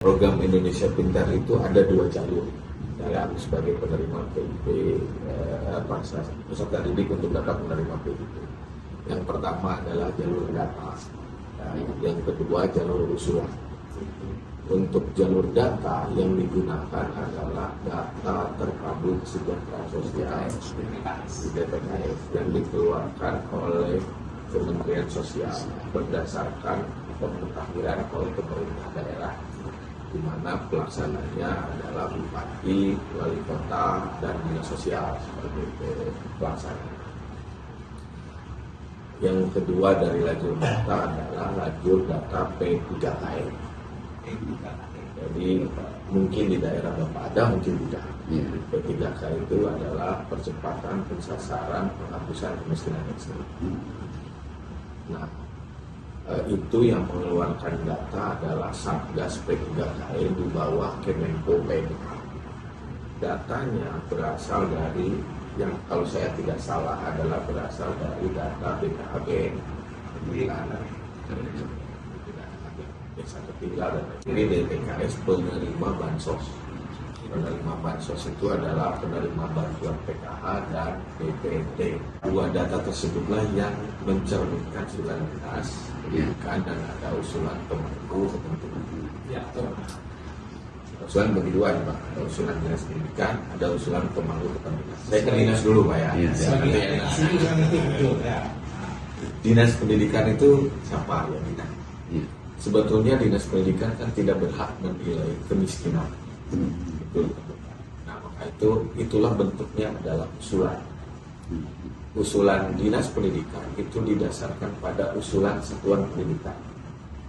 Program Indonesia Pintar itu ada 2 jalur. Saya sebagai penerima PIP, peserta didik untuk dapat menerima PIP. Yang pertama adalah jalur data, yang kedua jalur usulan. Untuk jalur data yang digunakan adalah data terpadu kesejahteraan sosial (DPKS) yang dikeluarkan oleh Kementerian Sosial berdasarkan pemutakhiran oleh pemerintah daerah, di mana pelaksananya adalah bupati, wali kota, dan dinas sosial sebagai pelaksana. Yang kedua dari lajur data adalah lajur data P3KM. Jadi mungkin di daerah Bapak ada, mungkin tidak. P3K itu adalah percepatan pensasaran penghapusan kemiskinan ekstrim. Nah, itu yang mengeluarkan data adalah Satgas P3KM di bawah Kemenko PMK. Datanya berasal dari, yang kalau saya tidak salah adalah berasal dari data BKKBN. Desa tertinggal, dan ini DPKS penerima bansos. Penerima bansos itu adalah penerima bantuan PKH dan BPNT. 2 data tersebutlah yang mencerminkan usulan dinas pendidikan dan ada usulan Kemenku ketentuan. Usulan bagi 2 ya Pak, ada usulan dinas pendidikan, ada usulan Kemenku ketentuan. Saya ke dinas dulu Pak ya. Dinas pendidikan itu siapa ya kita? Sebetulnya dinas pendidikan kan tidak berhak menilai kemiskinan. Nah, maka itulah bentuknya adalah usulan. Usulan dinas pendidikan itu didasarkan pada usulan satuan pendidikan,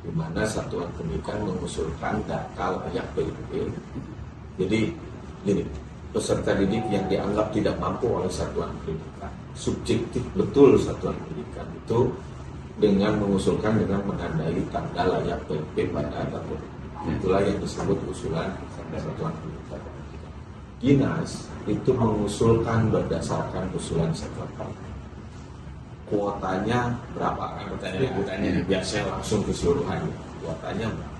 di mana satuan pendidikan mengusulkan data layak PIP. Jadi, gini, peserta didik yang dianggap tidak mampu oleh satuan pendidikan, subjektif betul satuan pendidikan itu dengan mengusulkan dengan menandai tanda layak PIP pada data. Itulah yang disebut usulan satuan pendidikan. Dinas itu mengusulkan berdasarkan usulan satuan pendidikan. Kuotanya berapa? Pertanyaan biasanya langsung keseluruhan. Kuotanya berapa?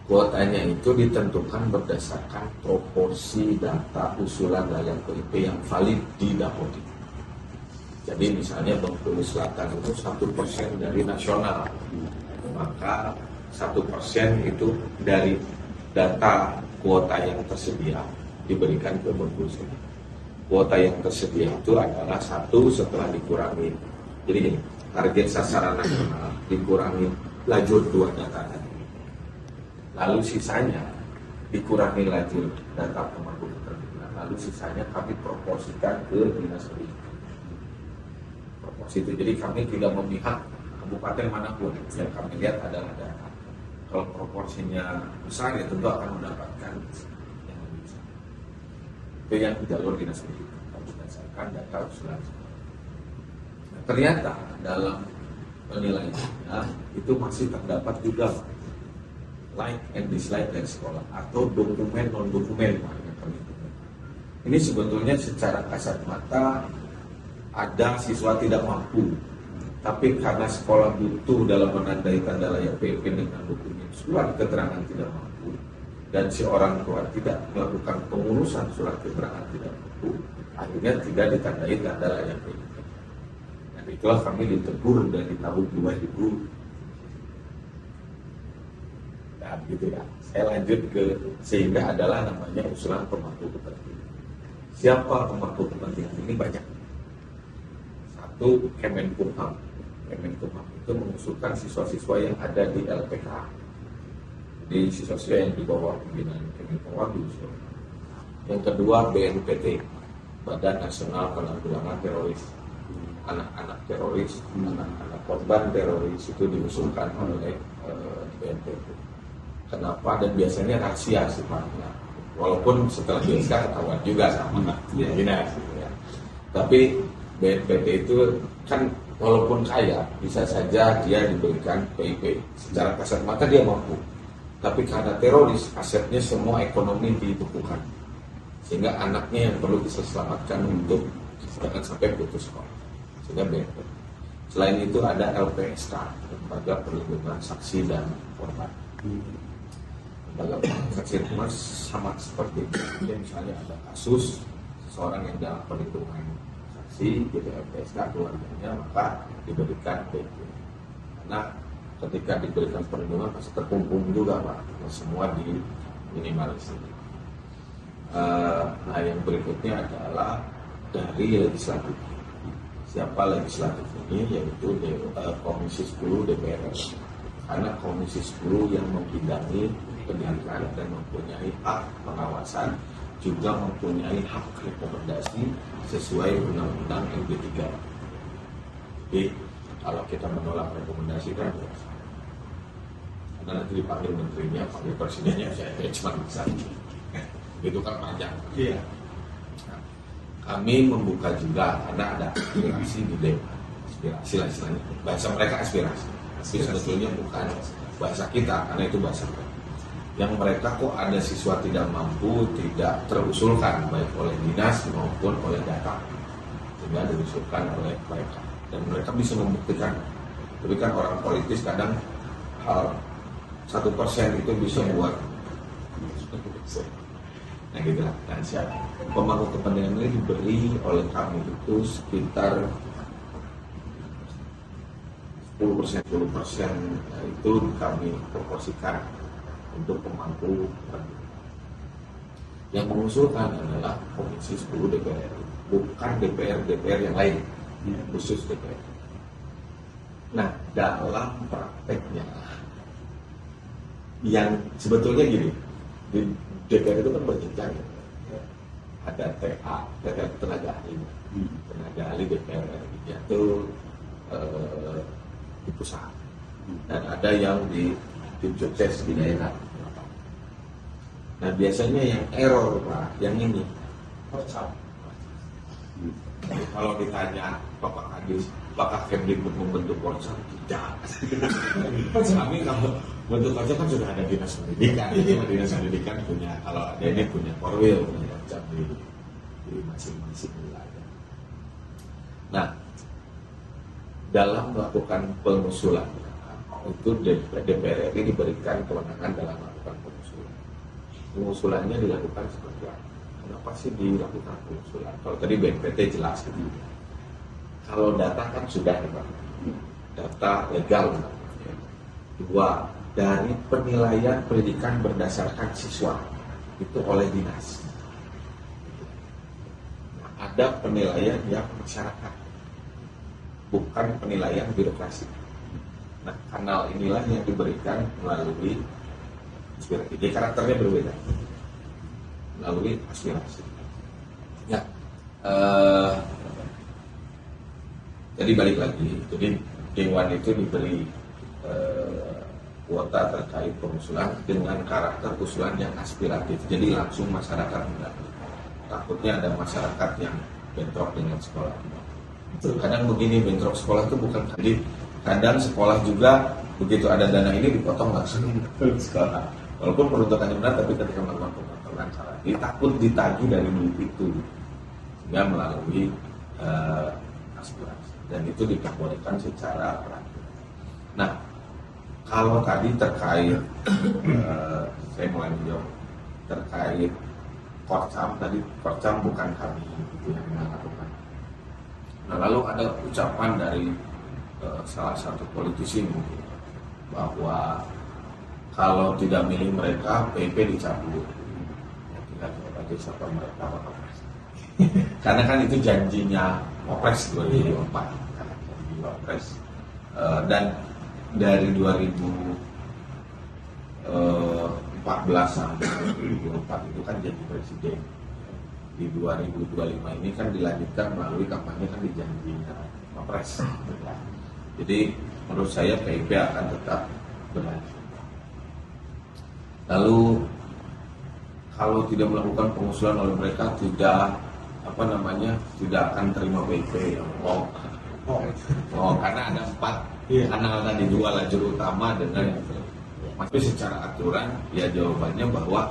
Kuotanya itu ditentukan berdasarkan proporsi data usulan layak PIP yang valid di Dapodik. Jadi misalnya Bengkulu Selatan itu 1% dari nasional, maka 1% itu dari data kuota yang tersedia diberikan ke Bengkulu Selatan. Kuota yang tersedia itu adalah 1 setelah dikurangi. Jadi target sasaran nasional dikurangi lajur 2 data tadi. Lalu sisanya dikurangi lajur data Kemenku Ketentuan. Lalu sisanya kami proporsikan ke dinas pendidikan. Proporsi itu, jadi kami tidak memihak kabupaten manapun. Yang kami lihat adalah data. Kalau proporsinya besar ya tentu akan mendapatkan yang lebih besar. Itu yang jalur dinas pendidikan berdasarkan data usulan. Nah, ternyata dalam penilaiannya itu masih terdapat juga like and dislike dari sekolah atau dokumen non dokumen. Ini sebetulnya secara kasat mata ada siswa tidak mampu, tapi karena sekolah butuh dalam menandai tanda layak PIP dengan dokumen surat keterangan tidak mampu, dan si orang tua tidak melakukan pengurusan surat keterangan tidak mampu, akhirnya tidak ditandai tanda layak PIP. Dan itulah kami ditegur dan tahun 2000. Nah gitu ya. Saya lanjut ke sehingga adalah namanya usulan pemangku kepentingan. Siapa pemangku kepentingan ini? Banyak. Kemenkumham. Kemenkumham itu mengusulkan siswa-siswa yang ada di LPK. Jadi siswa-siswa yang di bawah pimpinan Kemenkumham diusulkan. Yang kedua BNPT, Badan Nasional Penanggulangan Teroris. Anak-anak teroris, anak-anak korban teroris itu diusulkan oleh BNPT. Kenapa? Dan biasanya rahasia sifatnya. Walaupun setelah biasa ketahuan juga sama dinas. Ya. Tapi BNPT itu kan walaupun kaya, bisa saja dia diberikan PIP. Secara kasat mata dia mampu. Tapi karena teroris, asetnya semua ekonomi dibekukan. Sehingga anaknya yang perlu diselamatkan untuk jangan sampai putus sekolah. Sehingga BNPT. Selain itu ada LPSK, Lembaga Perlindungan Saksi dan Korban. dalam saksi humas sama seperti itu. Jadi misalnya ada kasus seseorang yang dalam perlindungan saksi di LPSK keluarganya, maka diberikan PP. Karena ketika diberikan perlindungan pasti terkumpul juga Pak, semua di minimalisir. Nah yang berikutnya adalah dari legislatif. Siapa legislatif ini? Yaitu Komisi 10 DPR. Karena Komisi 10 yang membidangi pendidikan dan mempunyai hak pengawasan, juga mempunyai hak rekomendasi sesuai Undang-Undang MD3. Jadi kalau kita menolak rekomendasi kan karena nanti dipanggil menterinya, panggil presidennya, saya cuma bisa. Itu kan panjang. Iya. Nah, kami membuka juga karena ada aspirasi di DPR. Aspirasi lah istilahnya. Bahasa mereka aspirasi. Tapi sebetulnya bukan bahasa kita, karena itu bahasa mereka. Yang mereka kok ada siswa tidak mampu, tidak terusulkan baik oleh dinas maupun oleh data, sehingga diusulkan oleh mereka. Dan mereka bisa membuktikan. Tapi kan orang politis kadang 1% itu bisa buat. Nah gitu lah. Dan siapa pemangku kepentingan ini diberi oleh kami itu sekitar 10% itu kami proporsikan untuk pemangku kepentingan. Yang mengusulkan adalah Komisi 10 DPR, bukan DPR yang lain, khusus DPR. Nah dalam prakteknya yang sebetulnya gini, di DPR itu kan berjenjang ya. Ada TA, tenaga ahli DPR itu di pusat, dan ada yang di tim sukses di daerah. Nah biasanya yang error Pak, yang ini kalau ditanya Bapak Kadis, apakah Kemdikbud membentuk Porcam? Tidak. Kami kalau bentuk Porcam kan sudah ada dinas pendidikan. Dinas pendidikan punya, kalau ada ini punya Korwil, punya Porcam di masing-masing wilayah. Nah, dalam melakukan pengusulan itu DPR RI diberikan kewenangan dalam melakukan pengusulan. Pengusulannya dilakukan seperti apa? Kenapa sih dilakukan pengusulan? Kalau tadi BNPT jelas gitu. Kalau data kan sudah Pak. Data legal. Dua, dari penilaian pendidikan berdasarkan siswa itu oleh dinas. Nah, ada penilaian yang masyarakat, bukan penilaian birokrasi. Nah, kanal inilah yang diberikan melalui aspirasi. Jadi karakternya berbeda. Melalui aspirasi. Ya, jadi balik lagi. Jadi Dewan itu diberi kuota terkait pengusulan dengan karakter usulan yang aspiratif. Jadi langsung masyarakat mendapat. Takutnya ada masyarakat yang bentrok dengan sekolah. Kadang begini, bentrok sekolah itu bukan. Jadi kadang sekolah juga begitu ada dana ini dipotong langsung ke sekolah. Walaupun peruntukannya benar, tapi ketika melakukan pemotongan salah, takut ditagih dari duit itu, sehingga melalui aspirasi. Dan itu diperbolehkan secara peraturan. Nah, kalau tadi terkait saya mulai menjawab terkait Porcam, tadi Porcam bukan kami itu yang melakukan. Nah, lalu ada ucapan dari salah satu politisi mungkin bahwa kalau tidak milih mereka, PP dicabut. Ya, tidak tahu siapa mereka apa. Karena kan itu janjinya Wapres 2024. Janji Wapres. Dan dari 2014 sampai 2024 itu kan janji presiden. Di 2025 ini kan dilanjutkan melalui kampanye kan dijanjinya Wapres. Jadi menurut saya PIP akan tetap berlanjut. Lalu kalau tidak melakukan pengusulan oleh mereka tidak tidak akan terima PIP. Karena ada 4 kanal tadi, 2 lajur utama dengan tapi secara aturan ya jawabannya bahwa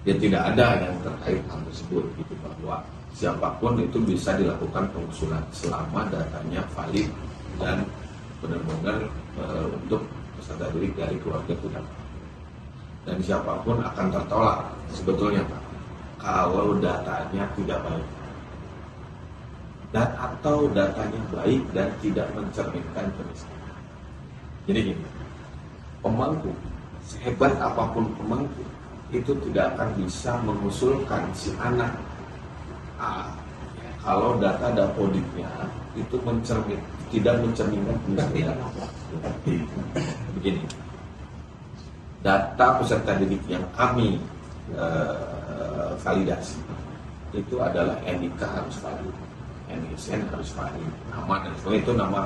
ya tidak ada yang terkait hal tersebut gitu, bahwa siapapun itu bisa dilakukan pengusulan selama datanya valid dan benar-benar untuk peserta didik dari keluarga tidak. dan siapapun akan tertolak sebetulnya Pak kalau datanya tidak baik dan atau datanya baik dan tidak mencerminkan kemiskinan. Jadi gini, pemangku sehebat apapun pemangku itu tidak akan bisa mengusulkan si anak A kalau data dapodiknya itu tidak mencerminkan kemiskinan. Begini, data peserta didik yang kami validasi itu adalah NIK harus valid, NISN harus valid, nama dan sebagainya itu nama,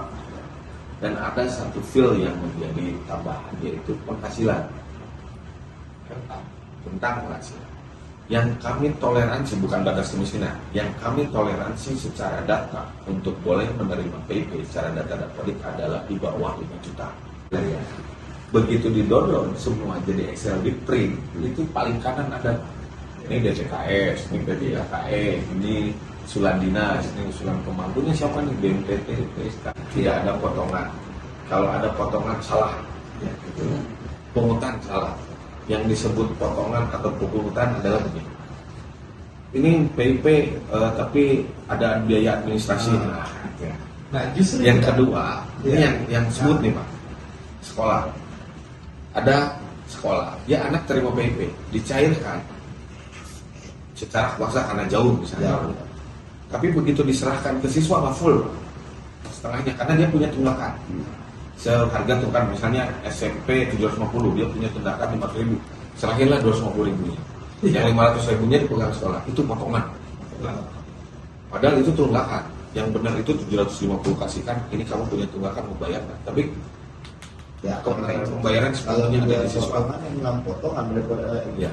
dan ada satu field yang menjadi tambahan yaitu penghasilan tentang penghasilan. Yang kami toleransi bukan batas kemiskinan, yang kami toleransi secara data untuk boleh menerima PIP secara data dapodik adalah di bawah 5 juta. Begitu di-download semua jadi Excel di print, itu paling kanan ada ini DCKS, ini PDKE, ini usulan dinas, ini usulan pemangkunya siapa nih, BNPT, PSK. Tidak ada potongan. Kalau ada potongan salah, ya, gitu. Pungutan salah. Yang disebut potongan atau pungutan adalah begini. Ini PIP tapi ada biaya administrasi. Nah, justru yang kedua, ini yang smooth nih Pak. Sekolah. Ada sekolah, ya anak terima PIP, dicairkan secara kuasa karena jauh misalnya. Tapi begitu diserahkan ke siswa nggak full, setengahnya karena dia punya tunggakan. Seharga tunggakan misalnya SMP 750, dia punya tunggakan 500.000, serahinlah 250.000-nya. Yang 500.000-nya dipegang sekolah, itu potongan. Padahal itu tunggakan. Yang benar itu 750 kasihkan, ini kamu punya tunggakan mau bayarkan. Tapi ya, pembayaran sepenuhnya ada di siswa. Potongan yang 6 potongan daripada ya.